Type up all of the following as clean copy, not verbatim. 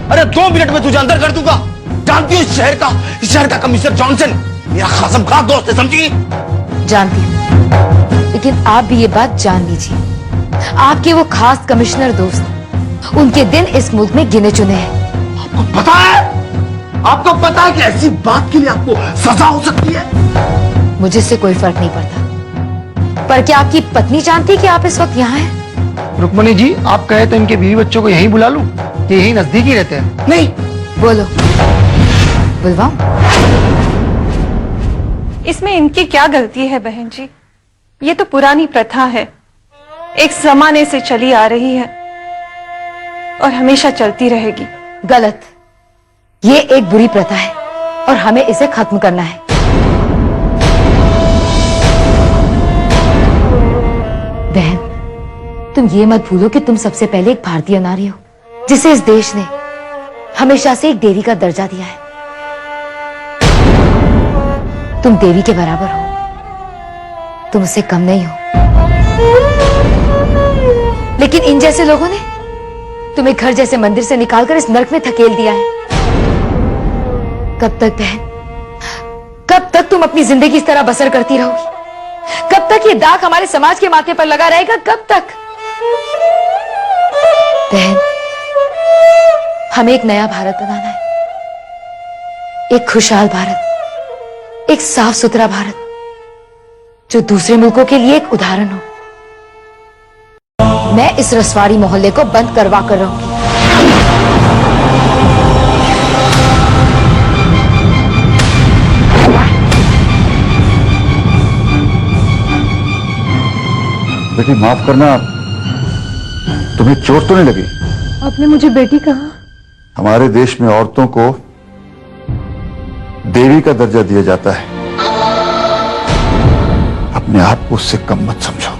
अरे 2 मिनट में तुझे अंदर कर दूंगा। जानती हो इस शहर का कमिश्नर जॉनसन मेरा खासमखा दोस्त है, समझी? जानती हूँ, लेकिन आप भी ये बात जान लीजिए, आपके वो खास कमिश्नर दोस्त, उनके दिन इस मुल्क में गिने चुने हैं। आपको पता है कि ऐसी बात के लिए आपको सजा हो सकती है? मुझे इससे कोई फर्क नहीं पड़ता, पर क्या आपकी पत्नी जानती कि आप इस वक्त यहाँ हैं? रुक्मणी जी, आप कहे तो इनके बीवी बच्चों को यहीं बुला लूं? ये यहीं नजदीक ही रहते हैं। नहीं। बोलो, बुलवाऊं? इसमें इनकी क्या गलती है बहन जी? ये तो पुरानी प्रथा है, एक जमाने से चली आ रही है और हमेशा चलती रहेगी। गलत। ये एक बुरी प्रथा है और हमें इसे खत्म करना है। बहन, तुम ये मत भूलो कि तुम सबसे पहले एक भारतीय नारी हो, जिसे इस देश ने हमेशा से एक देवी का दर्जा दिया है। तुम देवी के बराबर हो, तुम उससे कम नहीं हो। लेकिन इन जैसे लोगों ने तुम्हें घर जैसे मंदिर से निकालकर इस नर्क में धकेल दिया है। कब तक बहन, कब तक तुम अपनी जिंदगी इस तरह बसर करती रहोगी? कब तक ये दाग हमारे समाज के माथे पर लगा रहेगा? कब तक? बहन, हमें एक नया भारत बनाना है, एक खुशहाल भारत, एक साफ सुथरा भारत जो दूसरे मुल्कों के लिए एक उदाहरण हो। मैं इस रसवाड़ी मोहल्ले को बंद करवा कर रहूंगी। बेटी माफ करना, तुम्हें चोट तो नहीं लगी? आपने मुझे बेटी कहा? हमारे देश में औरतों को देवी का दर्जा दिया जाता है। अपने आप को उससे कम मत समझो।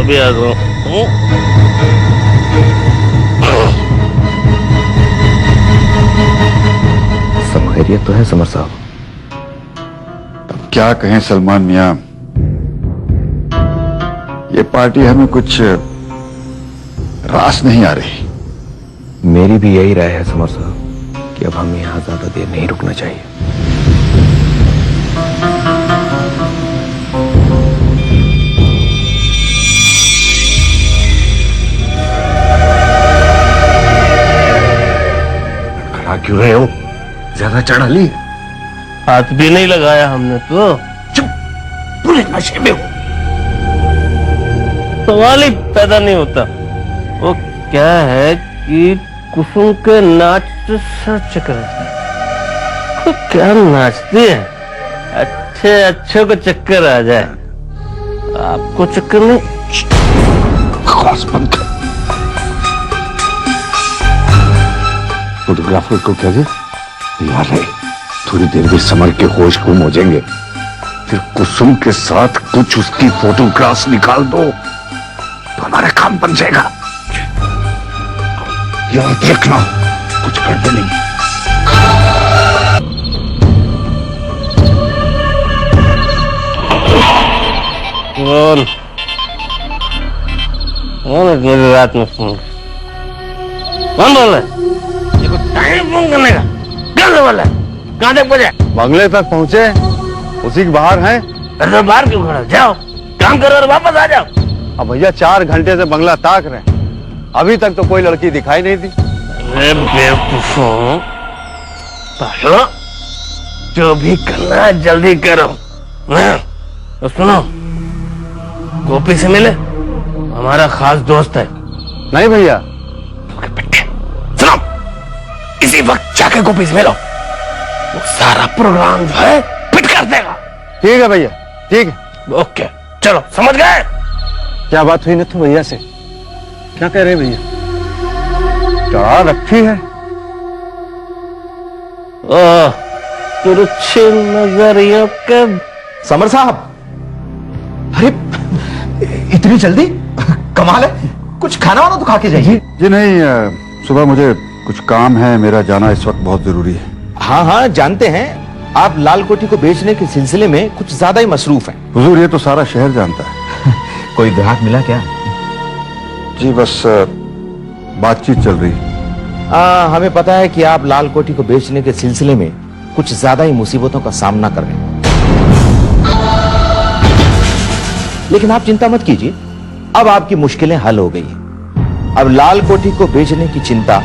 अभी आ रहा हूँ। सब खैरियत तो है समर साहब? अब क्या कहें सलमान मियां, ये पार्टी हमें कुछ रास नहीं आ रही। मेरी भी यही राय है समर साहब कि अब हमें यहां ज्यादा देर नहीं रुकना चाहिए। क्यों रहे हो? ज्यादा चढ़ा ली? हाथ भी नहीं लगाया हमने तो। चुप, पूरे नशे में हो। सवाल ही पैदा नहीं होता। वो क्या है कि कुसुम के नाच से सर चक्कर आता है। वो क्या नाचती है? अच्छे अच्छे को चक्कर आ जाए, आपको चक्कर नहीं? बकवास बंद कर। फोटोग्राफर को कह दे यार है, थोड़ी देर में समर के होश गुम हो जाएंगे, फिर कुसुम के साथ कुछ उसकी फोटोग्राफ्स निकाल दो तो हमारा काम बन जाएगा। याद रखना, कुछ गड़बड़ नहीं। कौन मेरी रात में फोन? कौन बोल रहा है? टाइम फोन करने का क्या वाला है? कहाँ तक पहुंचे? बंगले तक पहुंचे, उसी के बाहर हैं। अरे बाहर क्यों खड़ा? जाओ काम करो और वापस आ जाओ। अब भैया 4 घंटे से बंगला ताक रहे हैं, अभी तक तो कोई लड़की दिखाई नहीं दी। अरे बेवकूफों, पालो, जो भी करना है जल्दी करो। तो सुनो, गोपी से मिले, हमारा खास दोस्त है। नहीं भैया। सुनो, इसी वक्त जाके गोपी से मिलो, वो सारा प्रोग्राम जो है फिट कर देगा। ठीक है भैया, ठीक है। ओके, चलो, समझ गए? क्या बात हुई नथु भैया से? क्या कह रहे हैं भैया? चढ़ा रखी है। ओह, तिरछे नजरियों के समर साहब, अरे इतनी जल्दी? कमाल है। कुछ खाना वाना तो खा के जाइए। जी नहीं, सुबह मुझे कुछ काम है, मेरा जाना इस वक्त बहुत जरूरी है। हाँ हाँ जानते हैं, आप लाल कोठी को बेचने के सिलसिले में कुछ ज्यादा ही मसरूफ हैं। हुजूर, ये तो सारा शहर जानता है। कोई ग्राहक मिला क्या? जी बस बातचीत चल रही। हमें पता है कि आप लाल कोठी को बेचने के सिलसिले में कुछ ज्यादा ही मुसीबतों का सामना कर रहे हैं, लेकिन आप चिंता मत कीजिए, अब आपकी मुश्किलें हल हो गई हैं। अब लाल कोठी को बेचने की चिंता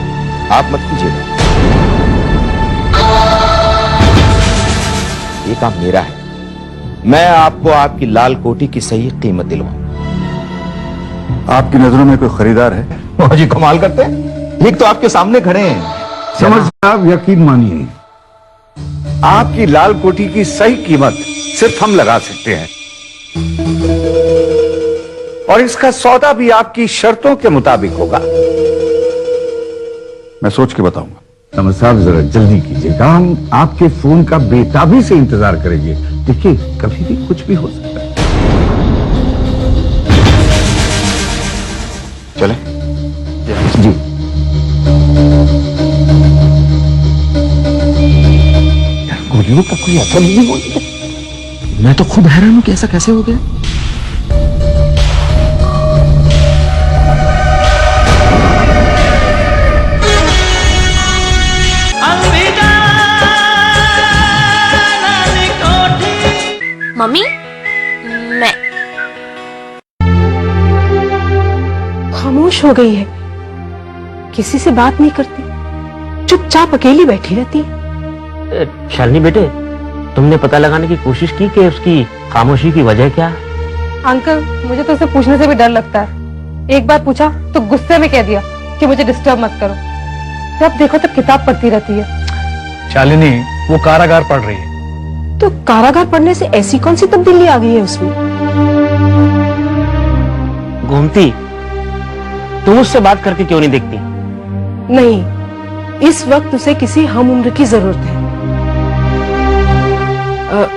आप मत कीजिएगा, ये काम मेरा है। मैं आपको आपकी लाल कोठी की सही कीमत दिलवाऊं। आपकी नजरों में कोई खरीदार है? जी कमाल करते हैं, एक तो आपके सामने खड़े हैं। समझ साहब, यकीन मानिए, आपकी लाल कोठी की सही कीमत सिर्फ हम लगा सकते हैं, और इसका सौदा भी आपकी शर्तों के मुताबिक होगा। मैं सोच के बताऊंगा। समझ साहब, जरा जल्दी कीजिएगा, हम आपके फोन का बेताबी से इंतजार करेंगे। देखिए, कभी भी कुछ भी हो सकता है। चले? जी। गोलियों का कोई असर नहीं हो गया। मैं तो खुद हैरान हूं कि ऐसा कैसे हो गया। मम्मी, मैं खामोश हो गई है, किसी से बात नहीं करती, चुपचाप अकेली बैठी रहती है। शालिनी बेटे, तुमने पता लगाने की कोशिश की कि उसकी खामोशी की वजह क्या? अंकल, मुझे तो उसे पूछने से भी डर लगता है। एक बार पूछा तो गुस्से में कह दिया कि मुझे डिस्टर्ब मत करो। जब देखो तब किताब पढ़ती रहती है। शालिनी, वो कारागार पढ़ रही है। तो कारागार पढ़ने से ऐसी कौन सी तब्दीली आ गई है उसमें? घूमती, तुम उससे बात करके क्यों नहीं देखती? नहीं, इस वक्त उसे किसी हम उम्र की जरूरत है।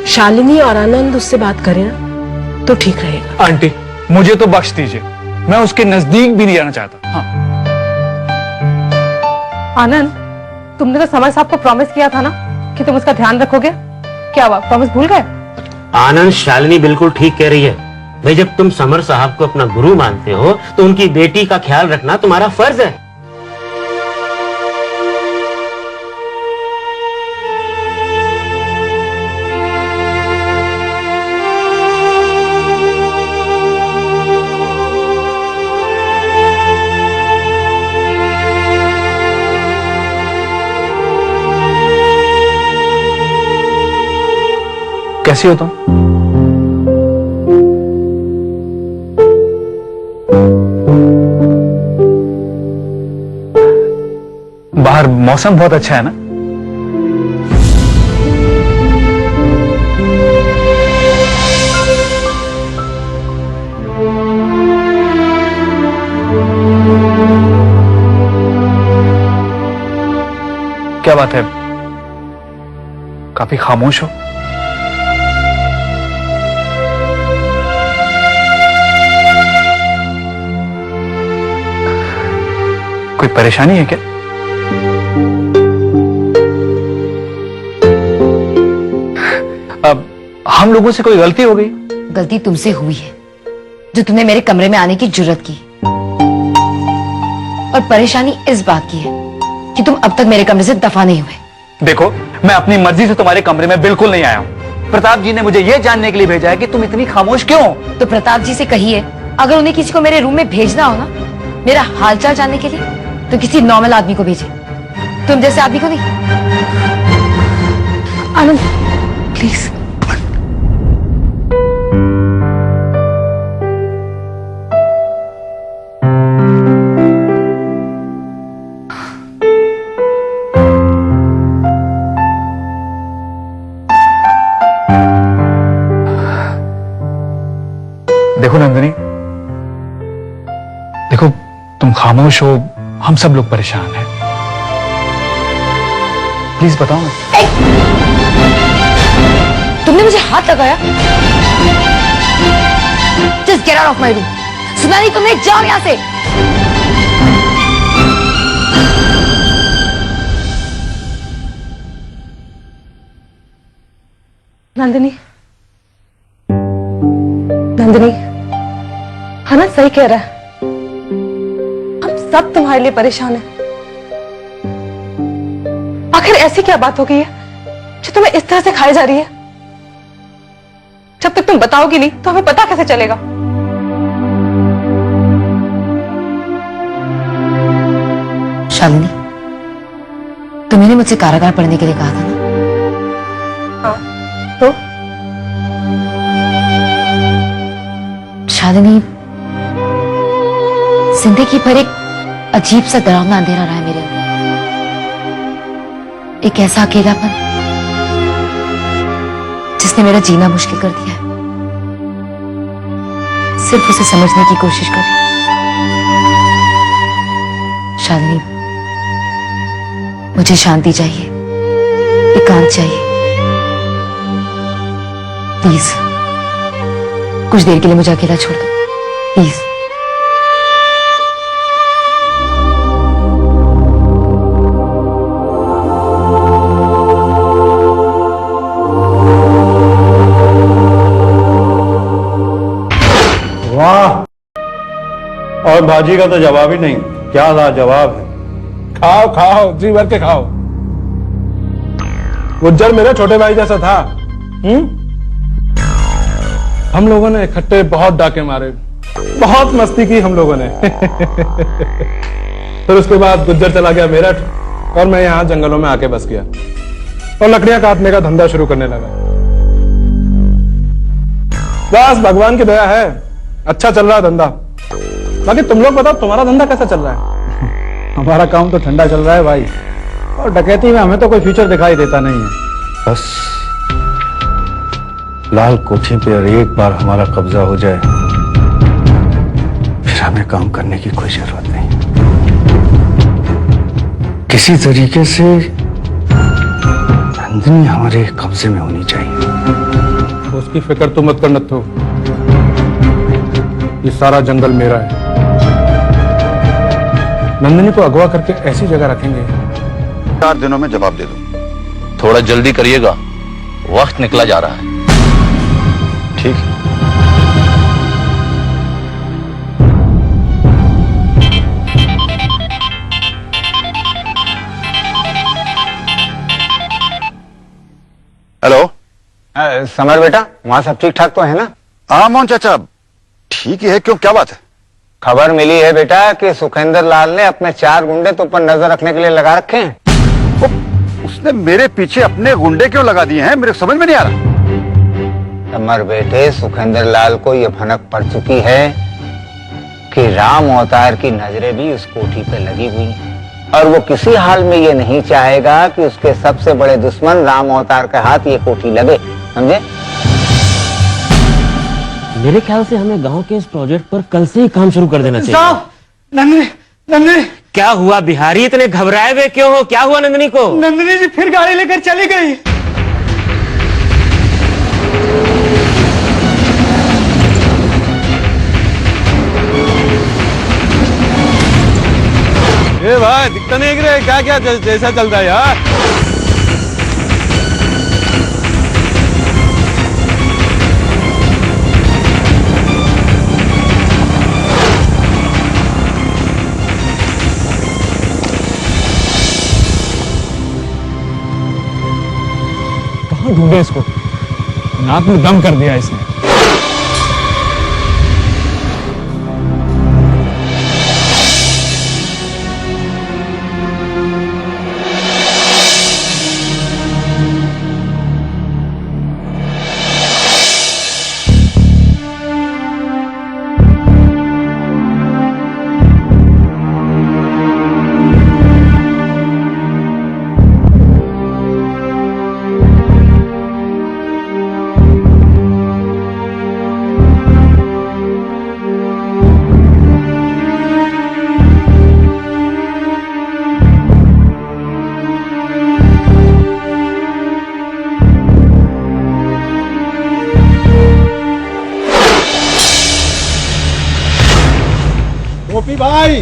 शालिनी और आनंद उससे बात करें ना तो ठीक रहेगा। आंटी, मुझे तो बख्श दीजिए, मैं उसके नजदीक भी नहीं आना चाहता। हाँ। आनंद, तुमने तो समर साहब को प्रॉमिस किया था ना कि तुम उसका ध्यान रखोगे। क्या हुआ, प्रॉमिस भूल गए? आनंद, शालिनी बिल्कुल ठीक कह रही है भाई। जब तुम समर साहब को अपना गुरु मानते हो तो उनकी बेटी का ख्याल रखना तुम्हारा फर्ज है। कैसी हो तुम? बाहर मौसम बहुत अच्छा है ना? क्या बात है, काफी खामोश हो। कोई परेशानी है क्या? अब हम लोगों से कोई गलती हो गई? गलती तुमसे हुई है, जो तुमने मेरे कमरे में आने की जुर्रत की। और परेशानी इस बात की है कि तुम अब तक मेरे कमरे से दफा नहीं हुए। देखो, मैं अपनी मर्जी से तुम्हारे कमरे में बिल्कुल नहीं आया हूँ। प्रताप जी ने मुझे यह जानने के लिए भेजा है कि तुम इतनी खामोश क्यों हो। तो प्रताप जी से कहिए, अगर उन्हें किसी को मेरे रूम में भेजना हो ना, मेरा हालचाल जानने के लिए, तो किसी नॉर्मल आदमी को भेजे, तुम जैसे आदमी को नहीं। आनंद, प्लीज। देखो नंदिनी, देखो, तुम खामोश हो, हम सब लोग परेशान हैं। प्लीज बताओ ना। तुमने मुझे हाथ लगाया। Just get out of my room. सुना नहीं तुमने? जाओ यहां से। नंदिनी, नंदिनी, हना सही कह रहा है। हम सब तुम्हारे लिए परेशान हैं। आखिर ऐसी क्या बात हो गई है जो तुम्हें इस तरह से खाई जा रही है? जब तक तुम बताओगी नहीं तो हमें पता कैसे चलेगा? शालिनी, तुमने मुझसे कारागार पढ़ने के लिए कहा था ना? हाँ, तो शालिनी, जिंदगी भर एक अजीब सा डरावना अंधेरा रहा है मेरे अंदर। एक ऐसा अकेलापन जिसने मेरा जीना मुश्किल कर दिया है। सिर्फ उसे समझने की कोशिश कर। शालिनी, मुझे शांति चाहिए, एकांत चाहिए। प्लीज कुछ देर के लिए मुझे अकेला छोड़ दो, प्लीज। वाह, और भाजी का तो जवाब ही नहीं। क्या लाजवाब है। खाओ खाओ, जी भर के खाओ। गुज्जर मेरे छोटे भाई जैसा था। हम लोगों ने इकट्ठे बहुत डाके मारे, बहुत मस्ती की हम लोगों ने। फिर उसके बाद गुज्जर चला गया मेरठ और मैं यहाँ जंगलों में आके बस गया और लकड़ियां काटने का धंधा शुरू करने लगा। बस भगवान की दया है, अच्छा चल रहा है धंधा। बाकी तुम लोग बताओ, तुम्हारा धंधा कैसा चल रहा है? हमारा काम तो ठंडा चल रहा है भाई, और डकैती में हमें तो कोई फ्यूचर दिखाई देता नहीं है। बस लाल कोठी पे एक बार हमारा कब्जा हो जाए, फिर हमें काम करने की कोई जरूरत नहीं। किसी तरीके से नंदिनी हमारे कब्जे में होनी चाहिए। उसकी फिक्र तो मत कर नत्थु, ये सारा जंगल मेरा है। नंदिनी को अगवा करके ऐसी जगह रखेंगे 4 दिनों में जवाब दे दो। थोड़ा जल्दी करिएगा, वक्त निकला जा रहा है। ठीक है। हेलो। समर बेटा, वहां सब ठीक ठाक तो है ना? हाँ मोहन चाचा, ठीक ही है। क्यों, क्या बात है? खबर मिली है बेटा कि सुखेंद्र लाल ने अपने 4 गुंडे तो पर नजर रखने के लिए लगा रखे हैं। उसने मेरे पीछे अपने गुंडे क्यों लगा दिए हैं, मेरे समझ में नहीं आ रहा। समर बेटे, सुखेंद्र लाल को यह भनक पड़ चुकी है कि राम अवतार की नजरें भी उस कोठी पे लगी हुई हैं और वो किसी हाल में ये नहीं चाहेगा कि उसके सबसे बड़े दुश्मन राम अवतार के हाथ ये कोठी लगे, समझे? मेरे ख्याल से हमें गांव के इस प्रोजेक्ट पर कल से ही काम शुरू कर देना चाहिए। नंदिनी, नंदिनी, क्या हुआ बिहारी, इतने घबराए हुए क्यों हो? क्या हुआ नंदिनी को? नंदिनी जी फिर गाड़ी लेकर चली गई। ए भाई, दिखता नहीं कि रे, क्या क्या जैसा चल रहा है यार। कहाँ ढूंढे इसको? नाक में दम कर दिया इसने। भाई,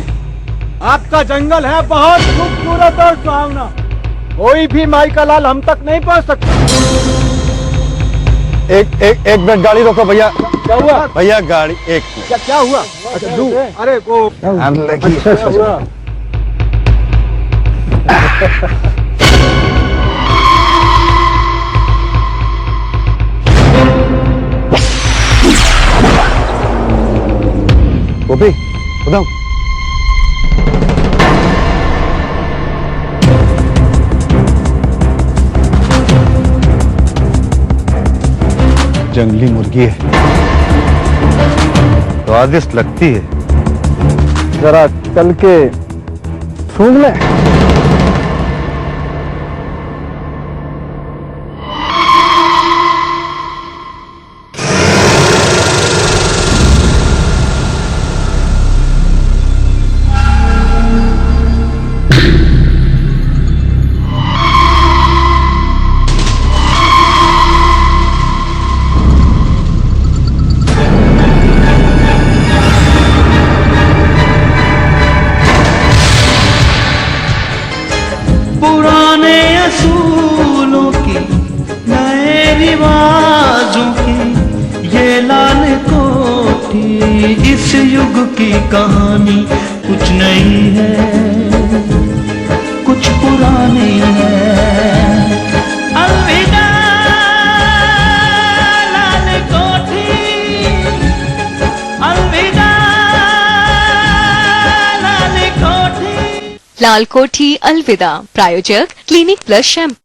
आपका जंगल है बहुत खूबसूरत और सुहावना, कोई भी माई का लाल हम तक नहीं पहुंच सकता। एक मिनट गाड़ी रोको भैया। क्या हुआ भैया? गाड़ी एक क्या हुआ? अच्छा अरे वो अच्छा। गोपी बताओ। जंगली मुर्गी है, स्वादिष्ट लगती है, जरा चल के सूंघ ले। पुराने असूलों की, नए रिवाजों की, ये लाल कोठी इस युग की कहानी कुछ नई है, कुछ पुरानी है। अलविदा लाल कोठी, अलविदा लाल कोठी। लाल कोठी अलविदा। प्रायोजक क्लिनिक प्लस शैम्पू।